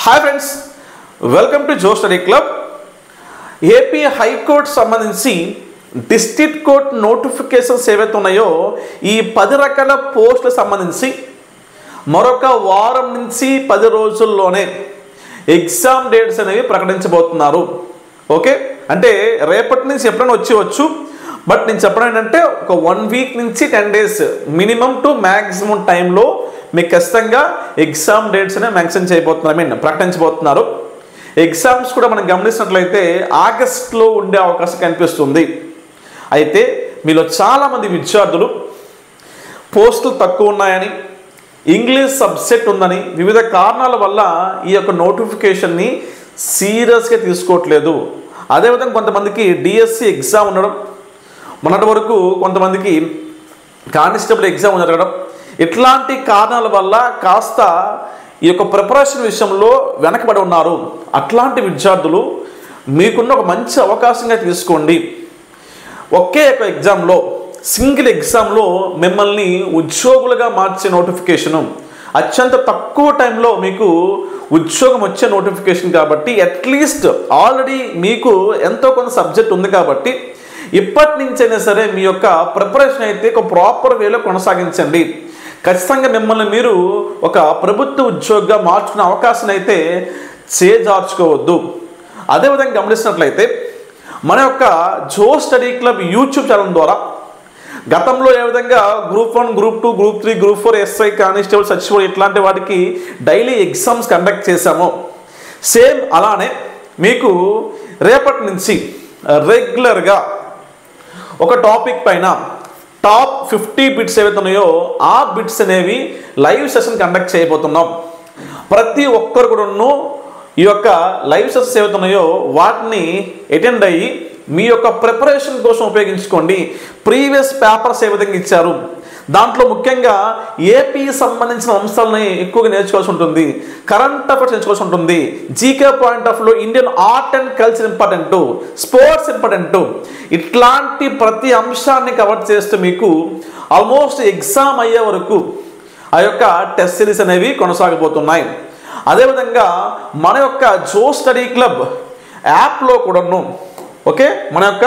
Hi friends, welcome to Jo study club. AP high court సంబంధించి district court notifications ఏవైతే ఉన్నాయో ఈ 10 రకాల పోస్టులకు సంబంధించి మరొక వారం నుంచి 10 రోజుల్లోనే ఎగ్జామ్ డేట్స్ అనేవి ప్రకటించబోతున్నారు. ఓకే, అంటే రేపటి నుంచి ఎప్పుడైనా వచ్చేవచ్చు. బట్ నేను చెప్పడం ఏంటంటే ఒక 1 వీక్ నుంచి 10 డేస్ మినిమం టు మ్యాక్సిమం టైంలో మీకు ఖచ్చితంగా ఎగ్జామ్ డేట్స్ అనేవి మెన్షన్ చేయబోతున్నారు, ప్రకటించబోతున్నారు. ఎగ్జామ్స్ కూడా మనం గమనించినట్లయితే ఆగస్టులో ఉండే అవకాశం కనిపిస్తుంది. అయితే మీలో చాలామంది విద్యార్థులు పోస్టులు తక్కువ ఉన్నాయని, ఇంగ్లీష్ సబ్జెక్ట్ ఉందని, వివిధ కారణాల వల్ల ఈ యొక్క నోటిఫికేషన్ని సీరియస్గా తీసుకోవట్లేదు. అదేవిధంగా కొంతమందికి డిఎస్సి ఎగ్జామ్ ఉండడం, మొన్నటి వరకు కొంతమందికి కానిస్టేబుల్ ఎగ్జామ్ జరగడం, ఇట్లాంటి కారణాల వల్ల కాస్త ఈ యొక్క ప్రిపరేషన్ విషయంలో వెనకబడి ఉన్నారు. అట్లాంటి విద్యార్థులు మీకున్న ఒక మంచి అవకాశంగా తీసుకోండి. ఒకే ఒక ఎగ్జామ్లో, సింగిల్ ఎగ్జామ్లో మిమ్మల్ని ఉద్యోగులుగా మార్చే నోటిఫికేషను, అత్యంత తక్కువ టైంలో మీకు ఉద్యోగం వచ్చే నోటిఫికేషన్ కాబట్టి అట్లీస్ట్ ఆల్రెడీ మీకు ఎంతో కొంత సబ్జెక్ట్ ఉంది కాబట్టి ఇప్పటి నుంచైనా సరే మీ యొక్క ప్రిపరేషన్ అయితే ఒక ప్రాపర్ వేలో కొనసాగించండి. ఖచ్చితంగా మిమ్మల్ని మీరు ఒక ప్రభుత్వ ఉద్యోగిగా మార్చుకునే అవకాశం అయితే చేజార్చుకోవద్దు. అదేవిధంగా గమనించినట్లయితే మన యొక్క జో స్టడీ క్లబ్ యూట్యూబ్ ఛానల్ ద్వారా గతంలో ఏ విధంగా group 1, group 2, group 3, group 4, SI, constable, సచివాలయం ఇట్లాంటి వాటికి డైలీ ఎగ్జామ్స్ కండక్ట్ చేశాము. సేమ్ అలానే మీకు రేపటి నుంచి రెగ్యులర్గా ఒక టాపిక్ పైన టాప్ 50 బిట్స్ ఏవైతే ఉన్నాయో ఆ బిట్స్ అనేవి లైవ్ సెషన్ కండక్ట్ చేయబోతున్నాం. ప్రతి ఒక్కరు కూడాను ఈ యొక్క లైవ్ సెషన్స్ ఏవైతే ఉన్నాయో వాటిని అటెండ్ అయ్యి మీ యొక్క ప్రిపరేషన్ కోసం ఉపయోగించుకోండి. ప్రీవియస్ పేపర్స్ ఏ విధంగా ఇచ్చారు, దాంట్లో ముఖ్యంగా ఏపీ సంబంధించిన అంశాలని ఎక్కువగా నేర్చుకోవాల్సి ఉంటుంది, కరెంట్ అఫైర్స్ నేర్చుకోవాల్సి ఉంటుంది, జీకే పాయింట్ ఆఫ్ లో Indian art and culture important, sports important. ఇట్లాంటి ప్రతి అంశాన్ని కవర్ చేస్తూ మీకు ఆల్మోస్ట్ ఎగ్జామ్ అయ్యే వరకు ఆ యొక్క టెస్ట్ సిరీస్ అనేవి కొనసాగబోతున్నాయి. అదేవిధంగా మన యొక్క జో స్టడీ క్లబ్ యాప్లో కూడాను, ఓకే, మన యొక్క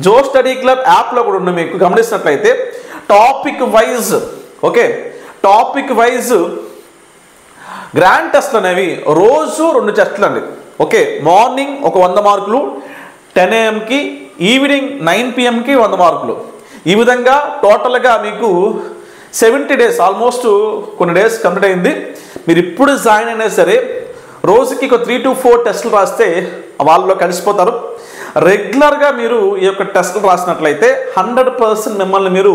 జో స్టడీ క్లబ్ యాప్లో కూడా మీకు గమనిస్తున్నట్లయితే topic wise, okay, topic wise grand టెస్ట్లు అనేవి రోజు 2 టెస్టులు అండి. ఓకే, మార్నింగ్ ఒక 100 మార్కులు, 10 AM-కి, ఈవినింగ్ 9 PM-కి 100 మార్కులు. ఈ విధంగా టోటల్గా మీకు 70 డేస్, ఆల్మోస్ట్ కొన్ని డేస్ కంప్లీట్ అయింది. మీరు ఇప్పుడు జాయిన్ అయినా సరే రోజుకి ఒక 3 to 4 టెస్టులు రాస్తే వాళ్ళలో కలిసిపోతారు. రెగ్యులర్గా మీరు ఈ యొక్క టెస్టులు రాసినట్లయితే 100% మిమ్మల్ని మీరు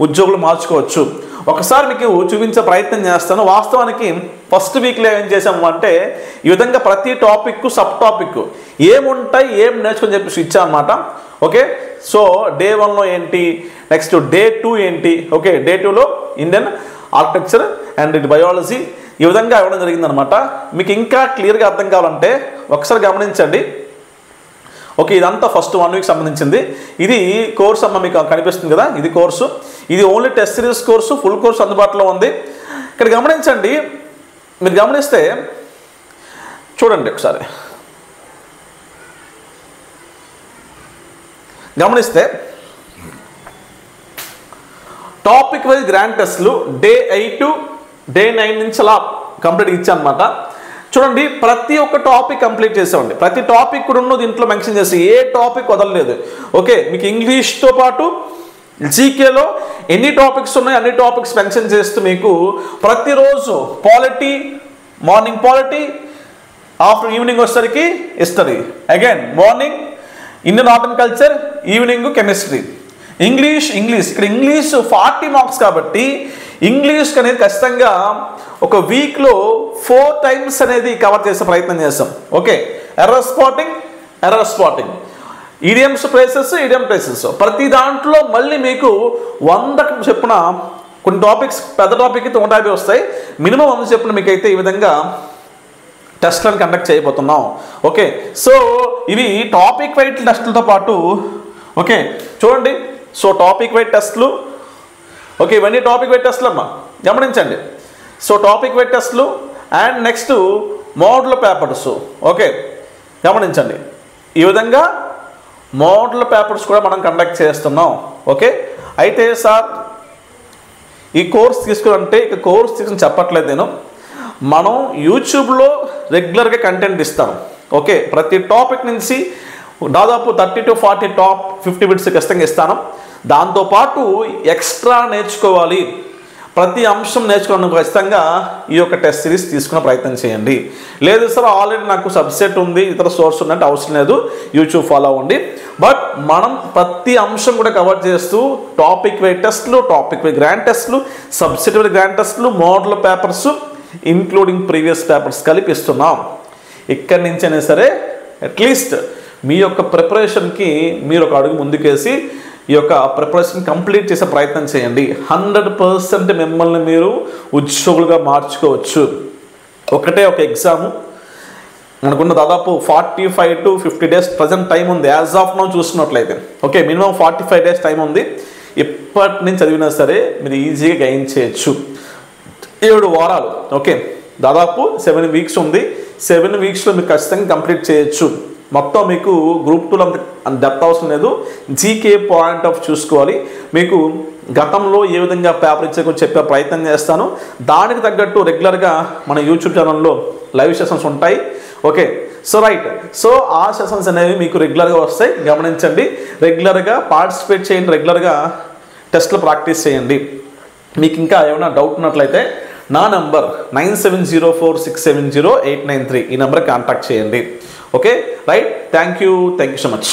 ఉద్యోగులు మార్చుకోవచ్చు. ఒకసారి మీకు చూపించే ప్రయత్నం చేస్తాను. వాస్తవానికి ఫస్ట్ వీక్లో ఏం చేసాము అంటే ఈ విధంగా ప్రతి టాపిక్, సబ్ టాపిక్ ఏముంటాయి, ఏం నేర్చుకొని చెప్పేసి ఇచ్చామన్నమాట. ఓకే, సో డే 1లో ఏంటి, నెక్స్ట్ డే 2 ఏంటి, ఓకే, డే 2లో ఇండియన్ ఆర్కిటెక్చర్ అండ్ బయాలజీ, ఈ విధంగా ఇవ్వడం జరిగిందనమాట. మీకు ఇంకా క్లియర్గా అర్థం కావాలంటే ఒకసారి గమనించండి. ఓకే, ఇదంతా ఫస్ట్ 1 వీక్ సంబంధించింది. ఇది కోర్స్ అమ్మ మీకు కనిపిస్తుంది కదా, ఇది కోర్సు. ఇది only test series course, full course అందుబాటులో ఉంది. ఇక్కడ గమనించండి, మీరు గమనిస్తే చూడండి ఒకసారి గమనిస్తే టాపిక్ వైజ్ గ్రాండ్ టెస్ట్లు డే 8, డే 9 నుంచి అలా కంప్లీట్గా ఇచ్చానమాట. చూడండి, ప్రతి ఒక్క టాపిక్ కంప్లీట్ చేసామండి. ప్రతి టాపిక్ కూడా దీంట్లో మెన్షన్ చేసి ఏ టాపిక్ వదలలేదు. ఓకే, మీకు ఇంగ్లీష్తో పాటు జీకేలో ఎన్ని టాపిక్స్ ఉన్నాయో అన్ని టాపిక్స్ మెన్షన్ చేస్తూ మీకు ప్రతిరోజు polity, morning polity, after evening వచ్చేసరికి history, again morning Indian art and culture, evening chemistry, English. ఇక్కడ ఇంగ్లీష్ 40 మార్క్స్ కాబట్టి ఇంగ్లీష్ అనేది ఖచ్చితంగా ఒక వీక్లో 4 times అనేది కవర్ చేసే ప్రయత్నం చేస్తాం. Okay, error spotting, idioms places, ప్రతి దాంట్లో మళ్ళీ మీకు 100 చెప్పున కొన్ని టాపిక్స్, పెద్ద టాపిక్ 150 వస్తాయి, మినిమం 100 చెప్పున మీకైతే ఈ విధంగా టెస్ట్లను కండక్ట్ చేయబోతున్నాం. ఓకే, సో ఇవి టాపిక్ వైట్ టెస్టులతో పాటు, ఓకే చూడండి, సో టాపిక్ వైట్ టెస్ట్లు, ఓకే, ఇవన్నీ టాపిక్ వైట్ టెస్ట్లు అమ్మా, గమనించండి. సో టాపిక్ వైట్ టెస్ట్లు and next model papers. Okay, గమనించండి, ఈ విధంగా మోడల్ పేపర్స్ కూడా మనం కండక్ట్ చేస్తున్నాం. ఓకే, అయితే సార్ ఈ కోర్స్ తీసుకురంటే ఇక కోర్స్ తీసుకుని చెప్పట్లేదు నేను. మనం యూట్యూబ్లో రెగ్యులర్గా కంటెంట్ ఇస్తాం. ఓకే, ప్రతి టాపిక్ నుంచి దాదాపు 30 to 40 టాప్ 50 బిట్స్ ఖచ్చితంగా ఇస్తాను. దాంతోపాటు ఎక్స్ట్రా నేర్చుకోవాలి, ప్రతి అంశం నేర్చుకోవడానికి ఖచ్చితంగా ఈ యొక్క టెస్ట్ సిరీస్ తీసుకునే ప్రయత్నం చేయండి. లేదు సార్ ఆల్రెడీ నాకు సబ్సెట్ ఉంది, ఇతర సోర్స్ ఉన్నట్టు అవసరం లేదు, యూట్యూబ్ ఫాలో అవ్వండి. బట్ మనం ప్రతి అంశం కూడా కవర్ చేస్తూ టాపిక్ వైజ్ టెస్ట్లు, టాపిక్ వైజ్ గ్రాండ్ టెస్ట్లు, సబ్సెట్ వైజ్ గ్రాండ్ టెస్ట్లు, model papers including previous papers కలిపిస్తున్నాం. ఇక్కడి నుంచైనా సరే అట్లీస్ట్ మీ యొక్క ప్రిపరేషన్కి మీరు ఒక అడుగు ముందుకేసి ఈ యొక్క ప్రిపరేషన్ కంప్లీట్ చేసే ప్రయత్నం చేయండి. 100% మిమ్మల్ని మీరు ఉద్యోగులుగా మార్చుకోవచ్చు. ఒకటే ఒక ఎగ్జాము మనకున్న దాదాపు 45 to 50 డేస్ ప్రజెంట్ టైం ఉంది. యాజ్ ఆఫ్ నౌ చూసుకున్నట్లయితే ఓకే, మినిమం 45 డేస్ టైం ఉంది. ఇప్పటి నుంచి చదివినా సరే మీరు ఈజీగా గెయిన్ చేయొచ్చు. 7 వారాలు. ఓకే, దాదాపు 7 వీక్స్ ఉంది. 7 వీక్స్లో మీరు ఖచ్చితంగా కంప్లీట్ చేయొచ్చు. మొత్తం మీకు గ్రూప్ 2లో అంత డెప్త్ అవసరం లేదు, జీకే పాయింట్ ఆఫ్ చూసుకోవాలి. మీకు గతంలో ఏ విధంగా పేపర్ ఇచ్చే కొంచెం చెప్పే ప్రయత్నం చేస్తాను. దానికి తగ్గట్టు రెగ్యులర్గా మన యూట్యూబ్ ఛానల్లో లైవ్ సెషన్స్ ఉంటాయి. ఓకే, సో రైట్, సో ఆ సెషన్స్ అనేవి మీకు రెగ్యులర్గా వస్తాయి. గమనించండి, రెగ్యులర్గా పార్టిసిపేట్ చేయండి, రెగ్యులర్గా టెస్ట్లు ప్రాక్టీస్ చేయండి. మీకు ఇంకా ఏమైనా డౌట్ ఉన్నట్లయితే నా నంబర్ 9704670893 ఈ నెంబర్ కాంటాక్ట్ చేయండి. Okay right, thank you so much.